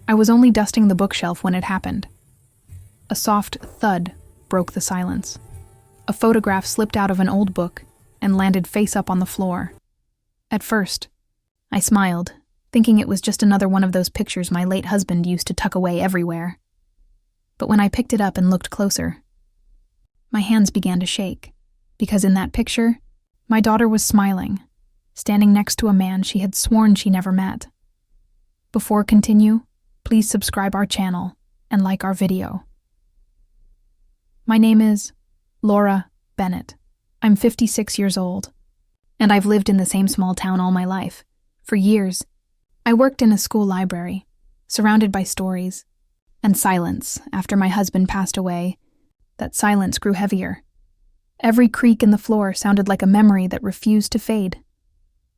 I was only dusting the bookshelf when it happened. A soft thud broke the silence. A photograph slipped out of an old book and landed face up on the floor. At first, I smiled, thinking it was just another one of those pictures my late husband used to tuck away everywhere. But when I picked it up and looked closer, my hands began to shake, because in that picture, my daughter was smiling, standing next to a man she had sworn she never met. Before continue, please subscribe our channel and like our video. My name is Laura Bennett. I'm 56 years old, and I've lived in the same small town all my life. For years, I worked in a school library, surrounded by stories and silence. After my husband passed away, that silence grew heavier. Every creak in the floor sounded like a memory that refused to fade.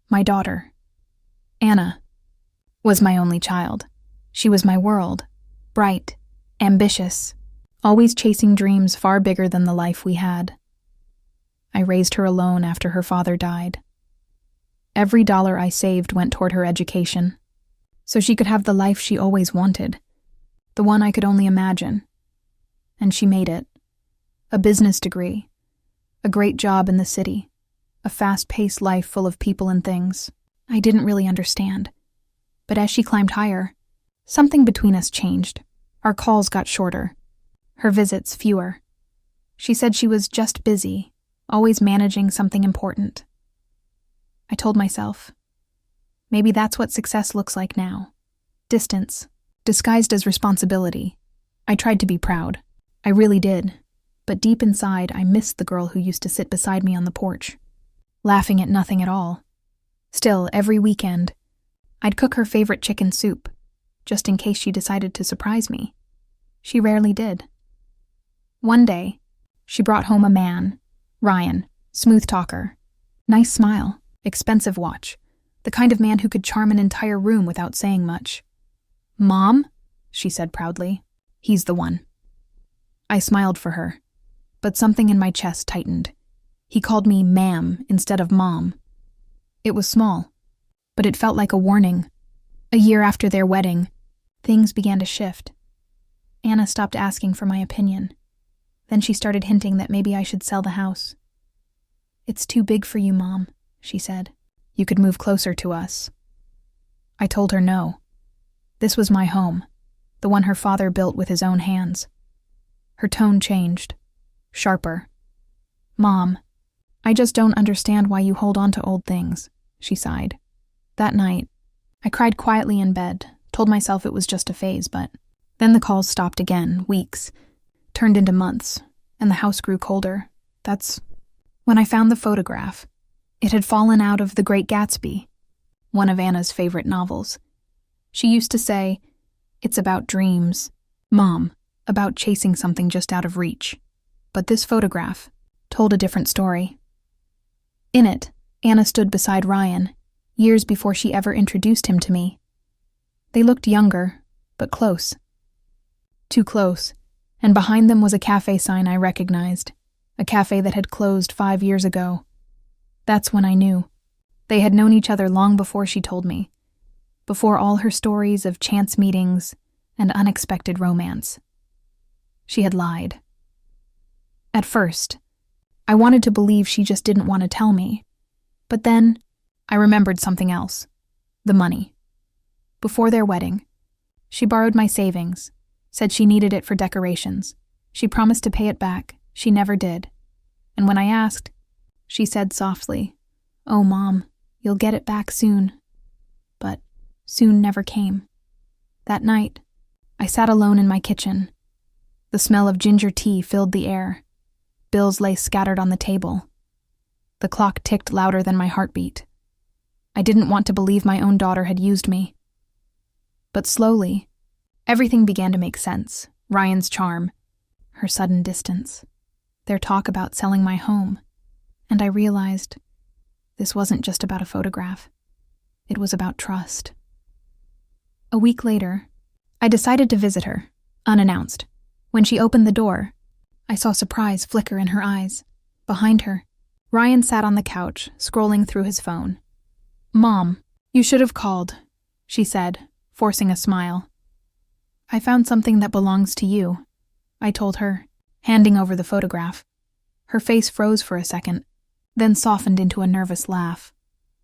My daughter, Anna, was my only child. She was my world, bright, ambitious, always chasing dreams far bigger than the life we had. I raised her alone after her father died. Every dollar I saved went toward her education, so she could have the life she always wanted, the one I could only imagine. And she made it. A business degree, a great job in the city, a fast-paced life full of people and things I didn't really understand. But as she climbed higher, something between us changed. Our calls got shorter, her visits fewer. She said she was just busy, always managing something important. I told myself, maybe that's what success looks like now. Distance, disguised as responsibility. I tried to be proud. I really did. But deep inside, I missed the girl who used to sit beside me on the porch, laughing at nothing at all. Still, every weekend, I'd cook her favorite chicken soup, just in case she decided to surprise me. She rarely did. One day, she brought home a man, Ryan, smooth talker, nice smile, expensive watch, the kind of man who could charm an entire room without saying much. "Mom," she said proudly, "he's the one." I smiled for her, but something in my chest tightened. He called me ma'am instead of mom. It was small, but it felt like a warning. A year after their wedding, things began to shift. Anna stopped asking for my opinion. Then she started hinting that maybe I should sell the house. "It's too big for you, Mom," she said. "You could move closer to us." I told her no. This was my home, the one her father built with his own hands. Her tone changed, sharper. "Mom, I just don't understand why you hold on to old things," she sighed. That night, I cried quietly in bed, told myself it was just a phase, but then the calls stopped again. Weeks turned into months, and the house grew colder. That's when I found the photograph. It had fallen out of The Great Gatsby, one of Anna's favorite novels. She used to say, "It's about dreams, Mom, about chasing something just out of reach." But this photograph told a different story. In it, Anna stood beside Ryan, years before she ever introduced him to me. They looked younger, but close. Too close, and behind them was a cafe sign I recognized, a cafe that had closed 5 years ago. That's when I knew. They had known each other long before she told me, before all her stories of chance meetings and unexpected romance. She had lied. At first, I wanted to believe she just didn't want to tell me, but then I remembered something else: the money. Before their wedding, she borrowed my savings, said she needed it for decorations. She promised to pay it back. She never did. And when I asked, she said softly, "Oh, Mom, you'll get it back soon." But soon never came. That night, I sat alone in my kitchen. The smell of ginger tea filled the air. Bills lay scattered on the table. The clock ticked louder than my heartbeat. I didn't want to believe my own daughter had used me. But slowly, everything began to make sense. Ryan's charm, her sudden distance, their talk about selling my home. And I realized this wasn't just about a photograph. It was about trust. A week later, I decided to visit her, unannounced. When she opened the door, I saw surprise flicker in her eyes. Behind her, Ryan sat on the couch, scrolling through his phone. "Mom, you should have called," she said, forcing a smile. I found something that belongs to you, I told her, handing over the photograph. Her face froze for a second, then softened into a nervous laugh.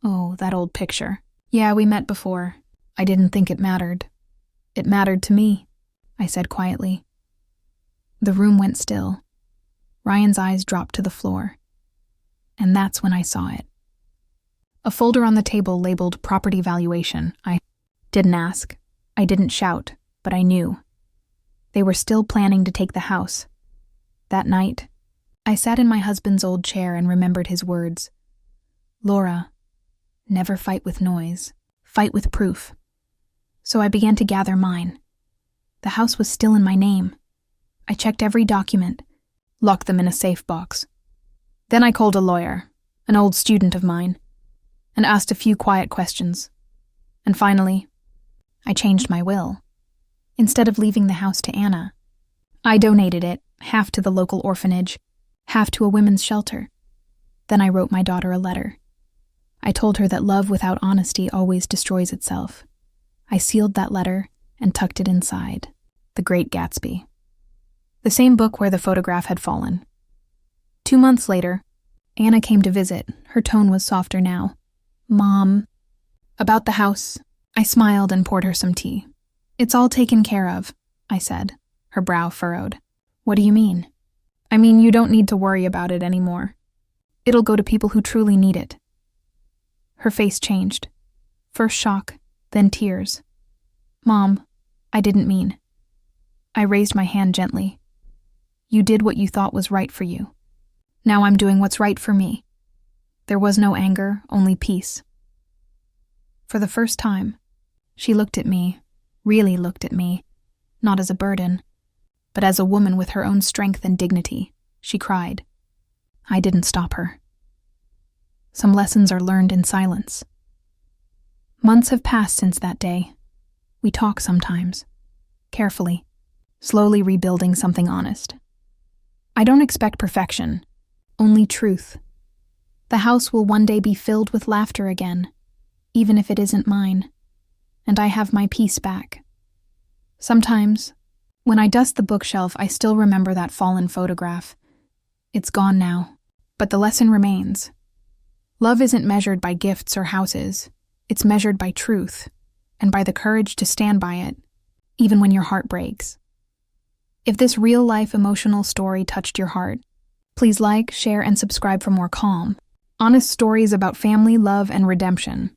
Oh, that old picture. Yeah, we met before. I didn't think it mattered. It mattered to me, I said quietly. The room went still. Ryan's eyes dropped to the floor. And that's when I saw it. A folder on the table labeled property valuation. I didn't ask. I didn't shout, but I knew. They were still planning to take the house. That night, I sat in my husband's old chair and remembered his words. Laura, never fight with noise. Fight with proof. So I began to gather mine. The house was still in my name. I checked every document, locked them in a safe box. Then I called a lawyer, an old student of mine, and asked a few quiet questions. And finally, I changed my will. Instead of leaving the house to Anna, I donated it, half to the local orphanage, half to a women's shelter. Then I wrote my daughter a letter. I told her that love without honesty always destroys itself. I sealed that letter and tucked it inside. The Great Gatsby. The same book where the photograph had fallen. 2 months later, Anna came to visit. Her tone was softer now. Mom. About the house. I smiled and poured her some tea. It's all taken care of, I said, her brow furrowed. What do you mean? I mean, you don't need to worry about it anymore. It'll go to people who truly need it. Her face changed. First shock, then tears. Mom, I didn't mean. I raised my hand gently. You did what you thought was right for you. Now I'm doing what's right for me. There was no anger, only peace. For the first time, she looked at me, really looked at me, not as a burden, but as a woman with her own strength and dignity. She cried. I didn't stop her. Some lessons are learned in silence. Months have passed since that day. We talk sometimes, carefully, slowly rebuilding something honest. I don't expect perfection, only truth. The house will one day be filled with laughter again, even if it isn't mine, and I have my peace back. Sometimes, when I dust the bookshelf, I still remember that fallen photograph. It's gone now, but the lesson remains. Love isn't measured by gifts or houses. It's measured by truth, and by the courage to stand by it, even when your heart breaks. If this real-life emotional story touched your heart, please like, share, and subscribe for more calm, honest stories about family, love, and redemption.